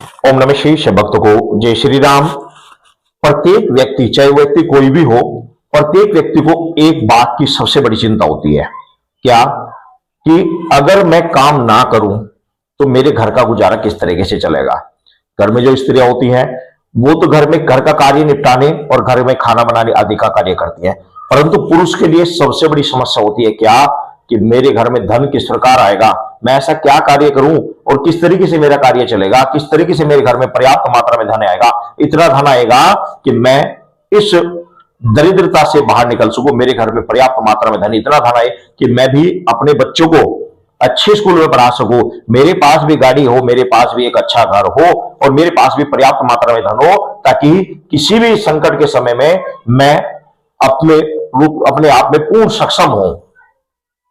ओम नमः शिवाय। भक्तों को जय श्री राम। प्रत्येक व्यक्ति, चाहे वो व्यक्ति कोई भी हो, प्रत्येक व्यक्ति को एक बात की सबसे बड़ी चिंता होती है। क्या? कि अगर मैं काम ना करूं तो मेरे घर का गुजारा किस तरीके से चलेगा। घर में जो स्त्रियां होती हैं वो तो घर का कार्य निपटाने और घर में खाना बनाने आदि का कार्य करती हैं, परंतु पुरुष के लिए सबसे बड़ी समस्या होती है क्या, कि मेरे घर में धन किस प्रकार आएगा, मैं ऐसा क्या कार्य करूं और किस तरीके से मेरा कार्य चलेगा, किस तरीके से मेरे घर में पर्याप्त मात्रा में धन आएगा, इतना धन आएगा कि मैं इस दरिद्रता से बाहर निकल सकूं, मेरे घर में पर्याप्त मात्रा में धन, इतना धन आए कि मैं भी अपने बच्चों को अच्छे स्कूल में पढ़ा सकूं, मेरे पास भी गाड़ी हो, मेरे पास भी एक अच्छा घर हो और मेरे पास भी पर्याप्त मात्रा में धन हो, ताकि किसी भी संकट के समय में मैं अपने आप में पूर्ण सक्षम हूं।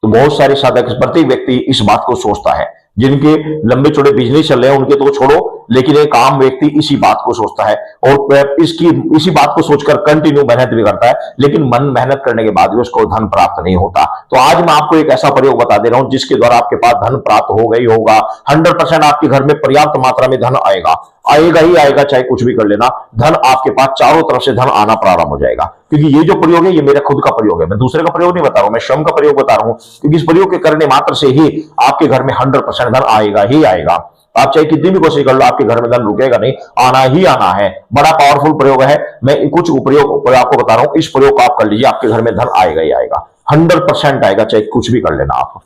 तो बहुत सारे साधक, प्रत्येक व्यक्ति इस बात को सोचता है। जिनके लंबे चौड़े बिजनेस चल रहे हैं उनके तो छोड़ो, लेकिन एक आम व्यक्ति इसी बात को सोचता है और इसी बात को सोचकर कंटिन्यू मेहनत भी करता है, लेकिन मन मेहनत करने के बाद भी उसको धन प्राप्त नहीं होता। तो आज मैं आपको एक ऐसा प्रयोग बता दे रहा हूं जिसके द्वारा आपके पास धन प्राप्त हो गई होगा। 100% आपके घर में पर्याप्त मात्रा में धन आएगा, आएगा ही आएगा, चाहे कुछ भी कर लेना। धन आपके पास चारों तरफ से धन आना प्रारंभ हो जाएगा। क्योंकि ये जो प्रयोग है ये मेरा खुद का प्रयोग है, मैं दूसरे का प्रयोग नहीं बता रहा हूं, मैं स्वयं का प्रयोग बता रहा हूं। क्योंकि इस प्रयोग के करने मात्र से ही आपके घर में 100% धन आएगा ही आएगा। आप चाहे कितनी भी कोशिश कर लो, आपके घर में धन रुकेगा नहीं, आना ही आना है। बड़ा पावरफुल प्रयोग है। मैं कुछ प्रयोग आपको बता रहा हूं, इस प्रयोग को आप कर लीजिए, आपके घर में धन आएगा ही आएगा, 100% आएगा, चाहे कुछ भी कर लेना आप।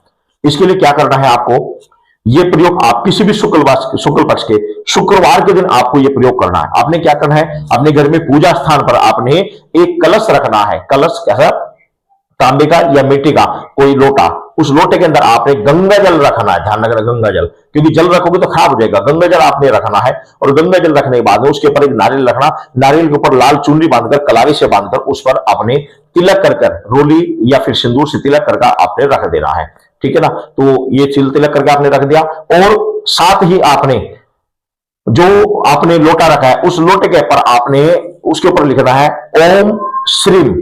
इसके लिए क्या करना है आपको, ये प्रयोग आप किसी भी शुक्ल पक्ष के शुक्रवार के दिन आपको ये प्रयोग करना है। आपने क्या करना है, अपने घर में पूजा स्थान पर आपने एक कलश रखना है। कलश कैसा? तांबे का या मिट्टी का कोई लोटा, उस लोटे के अंदर आपने गंगा जल रखना है। ध्यान रखना, गंगा जल, क्योंकि जल रखोगे तो खराब हो जाएगा। गंगा जल आपने रखना है और गंगा जल रखने के बाद में उसके ऊपर एक नारियल रखना। नारियल के ऊपर लाल चुनरी बांधकर, कलारी से बांधकर उस पर आपने तिलक कर रोली या फिर सिंदूर से तिलक करके आपने रख देना है। ठीक है ना? तो ये तिलक करके आपने रख दिया और साथ ही आपने जो आपने लोटा रखा है उस लोटे के ऊपर आपने उसके ऊपर लिखना है ओम श्रीम।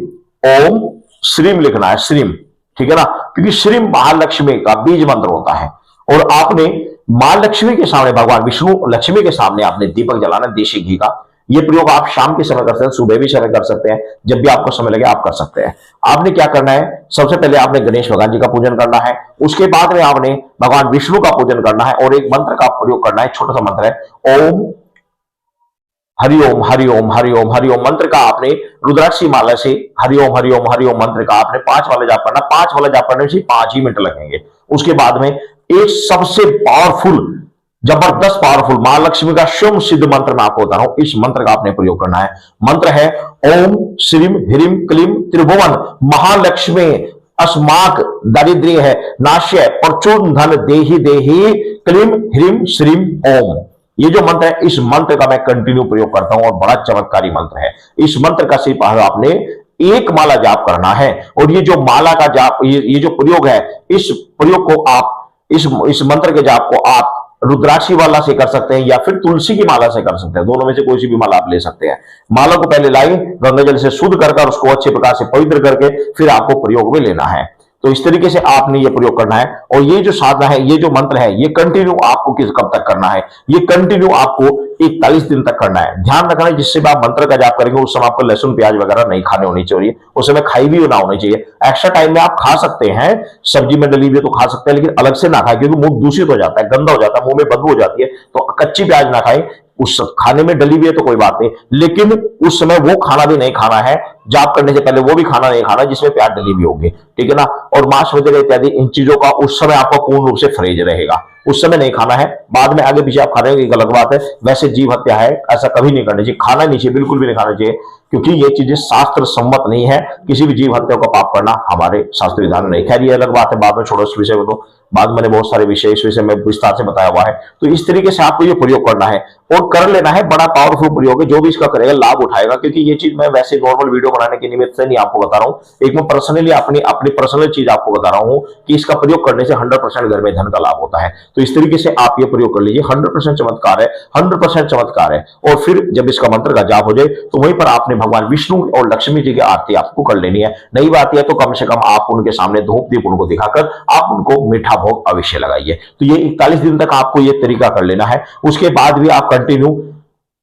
ओम श्रीम लिखना है, श्रीम। ठीक है ना? क्योंकि श्रीम महालक्ष्मी का बीज मंत्र होता है और आपने मां लक्ष्मी के सामने, भगवान विष्णु लक्ष्मी के सामने आपने दीपक जलाना देशी घी का। ये प्रयोग आप शाम के समय कर सकते हैं, सुबह भी समय कर सकते हैं, जब भी आपको समय लगे आप कर सकते हैं। आपने क्या करना है, सबसे पहले आपने गणेश भगवान जी का पूजन करना है, उसके बाद में आपने भगवान विष्णु का पूजन करना है और एक मंत्र का प्रयोग करना है। छोटा सा मंत्र है ओम हरिओम हरिओम हरिओम हरिओम। मंत्र का आपने रुद्राक्षी माला से हरिओम हरिओम हरिओम मंत्र का आपने 5 वाला जाप करना। 5 वाला जाप करने से 5 ही मिनट लगेंगे। उसके बाद में एक सबसे पावरफुल, जबरदस्त पावरफुल मां लक्ष्मी का स्वयं सिद्ध मंत्र मैं आपको बता रहा हूं, इस मंत्र का आपने प्रयोग करना है। मंत्र है ओम श्रीम ह्रीम क्लीम त्रिभुवन महालक्ष्मी अस्माक दारिद्र्य है नाश्य प्रचुर धन देहि देहि क्लीम ह्रीम श्रीम ओम। ये जो मंत्र है, इस मंत्र का मैं कंटिन्यू प्रयोग करता हूं और बड़ा चमत्कारी मंत्र है। इस मंत्र का सिर्फ आपने एक माला जाप करना है और ये जो माला का जाप, ये जो प्रयोग है, इस प्रयोग को आप इस मंत्र के जाप को आप रुद्राक्षी वाला से कर सकते हैं या फिर तुलसी की माला से कर सकते हैं। दोनों में से कोई सी भी माला आप ले सकते हैं। माला को पहले लाइए, गंगा जल से शुद्ध कर उसको अच्छे प्रकार से पवित्र करके फिर आपको प्रयोग में लेना है। तो इस तरीके से आपने ये प्रयोग करना है और ये जो साधना है, ये जो मंत्र है, ये कंटिन्यू आपको कब तक करना है, ये कंटिन्यू आपको 41 दिन तक करना है। ध्यान रखना है जिससे आप मंत्र का जाप करेंगे उस समय आपको लहसुन प्याज वगैरह नहीं खाने होनी चाहिए, उस समय खाई भी ना होनी चाहिए। एक्स्ट्रा टाइम में आप खा सकते हैं, सब्जी में डली हुई तो खा सकते हैं, लेकिन अलग से ना खाएं क्योंकि मुंह दूषित हो जाता है, गंदा हो जाता है, मुंह में बदबू हो जाती है। तो कच्ची प्याज ना खाएं, उस खाने में डली हुई है तो कोई बात नहीं, लेकिन उस समय वो खाना भी नहीं खाना है, जाप करने से पहले वो भी खाना नहीं खाना जिसमें प्याज डली हुई होगी। ठीक है ना? और मांस वगैरह इत्यादि इन चीजों का उस समय आपका पूर्ण रूप से परहेज रहेगा, उस समय नहीं खाना है। बाद में आगे पीछे आप खा रहे हो, एक अलग बात है। वैसे जीव हत्या है, ऐसा कभी नहीं करना चाहिए, खाना नहीं चाहिए, बिल्कुल भी नहीं खाना चाहिए, क्योंकि ये चीजें शास्त्र सम्मत नहीं है। किसी भी जीव हत्या का पाप करना हमारे शास्त्र विधान में नहीं। खैर ये अलग बात है, बाद में छोड़ो इस विषय को, तो बाद मैंने बहुत सारे विषय इस विषय में विस्तार से बताया हुआ है। तो इस तरीके से आपको ये प्रयोग करना है और कर लेना है। बड़ा पावरफुल प्रयोग है, जो भी इसका करेगा लाभ उठाएगा। क्योंकि ये चीज मैं वैसे नॉर्मल वीडियो बनाने के निमित्त से नहीं आपको बता रहा हूँ, एक मैं पर्सनली अपनी पर्सनल चीज आपको बता रहा हूँ कि इसका प्रयोग करने से 100% घर में धन का लाभ होता है। तो इस तरीके से आप ये प्रयोग कर लीजिए, 100% चमत्कार है, 100% चमत्कार है। और फिर जब इसका मंत्र का जाप हो जाए तो वहीं पर आपने भगवान विष्णु और लक्ष्मी जी की आरती आपको कर लेनी है। नहीं आती है तो कम से कम आप उनके सामने धूप दीप उनको दिखाकर आप उनको मीठा भोग अवश्य लगाइए। तो ये 41 दिन तक आपको ये तरीका कर लेना है। उसके बाद भी आप कंटिन्यू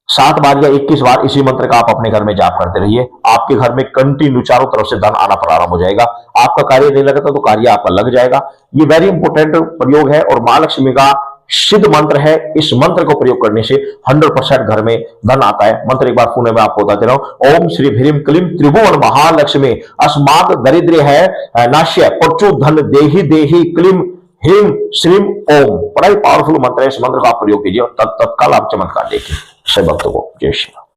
7 बार या 21 बार इसी मंत्र का आप अपने घर में जाप करते रहिए। आपके घर में कंटिन्यू चारों तरफ से धन आना प्रारंभ हो जाएगा। आपका कार्य नहीं लगता तो कार्य आपका लग जाएगा। ये वेरी इंपॉर्टेंट प्रयोग है और मां लक्ष्मी का सिद्ध मंत्र है। इस मंत्र को प्रयोग करने से 100% घर में धन आता है। मंत्र एक बार पुणे में आपको बताते रहो। ओम श्री ह्रीम क्लीम त्रिभुवन महालक्ष्मी अस्मात् दरिद्र है नाश्य परचु धन देहि देहि क्लीम ह्रीम श्रीम ओम। बड़ा ही पावरफुल मंत्र है। इस मंत्र का आप प्रयोग कीजिए और तत्काल आप चमत्कार देखिए। सब भक्तों को जय श्री राम।